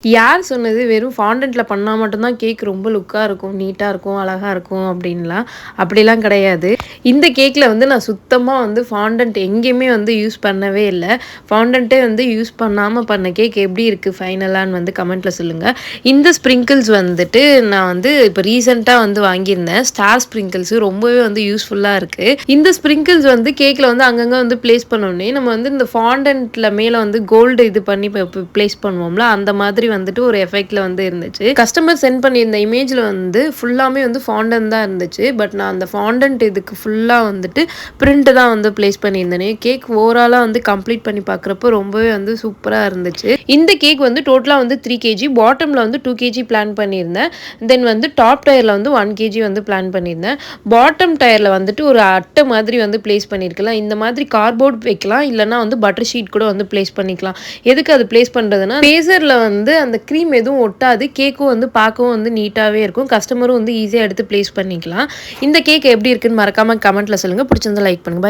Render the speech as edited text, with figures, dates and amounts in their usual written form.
யார் சொன்னது வெறும் ஃபாண்டன்ட்ல பண்ணா மட்டும் தான் கேக் ரொம்ப லுக்கா இருக்கும், நீட்டா இருக்கும், அழகா இருக்கும் அப்படின்லாம். அப்படிலாம் கிடையாது. இந்த கேக்ல வந்து நான் சுத்தமா வந்து ஃபாண்டன்ட் எங்கேயுமே வந்து யூஸ் பண்ணவே இல்ல. ஃபாண்டன்ட்டே வந்து யூஸ் பண்ணாம பண்ண கேக் எப்படி இருக்கு ஃபைனலான்னு வந்து கமெண்ட்ல சொல்லுங்க. இந்த ஸ்ப்ரிங்கிள்ஸ் வந்துட்டு நான் வந்து இப்ப ரீசென்ட்டா வந்து வாங்கியிருந்தேன். ஸ்டார் ஸ்ப்ரிங்கிள்ஸ் ரொம்பவே வந்து யூஸ்ஃபுல்லா இருக்கு. இந்த ஸ்ப்ரிங்கிள்ஸ் வந்து கேக்ல வந்து அங்கங்க வந்து பிளேஸ் பண்ணோனே நம்ம வந்து இந்த ஃபாண்டன்ட்ல மேல வந்து கோல்டு இது பண்ணி பிளேஸ் பண்ணுவோம்ல அந்த மாதிரி வந்துட்டு ஒரு எஃபெக்ட்ல வந்து இருந்துச்சு. கஸ்டமர் சென்ட் பண்ணியிருந்த இமேஜ்ல வந்து ஃபுல்லாமே வந்து ஃபாண்டன்ட் தான் இருந்துச்சு. பட் நான் அந்த ஃபாண்டன்ட் இதுக்கு ஃபுல்லா வந்துட்டு பிரிண்ட் தான் வந்து பிளேஸ் பண்ணியிருந்தேனே. கேக் ஓவராலா வந்து கம்ப்ளீட் பண்ணி பார்க்குறப்போ ரொம்பவே வந்து சூப்பரா இருந்துச்சு. இந்த கேக் வந்து டோட்டலா வந்து 3 கேஜி, பாட்டம்ல வந்து 2 கேஜி பிளான் பண்ணியிருந்தேன். தென் வந்து டாப் டயர்ல வந்து 1 கேஜி வந்து பிளான் பண்ணியிருந்தேன். பாட்டம் டயர்ல வந்துட்டு ஒரு அட்டை மாதிரி வந்து பிளேஸ் பண்ணியிருக்கலாம். இந்த மாதிரி கார்ட்போர்ட் வைக்கலாம். இல்லன்னா வந்து பட்டர் ஷீட் கூட வந்து பிளேஸ் பண்ணிக்கலாம். எதுக்கு அது பிளேஸ் பண்றதுன்னா, பேசர்ல வந்து அந்த க்ரீம் எதுவும் ஒட்டாது. கேக்கும் வந்து பார்க்கவும் வந்து நீட்டாவே இருக்கும். கஸ்டமரும் வந்து ஈஸியா எடுத்து பிளேஸ் பண்ணிக்கலாம். இந்த கேக் எப்படி இருக்குன்னு மறக்காம கமெண்ட்ல சொல்லுங்க. பிடிச்சிருந்தா லைக் பண்ணுங்க. பாய்.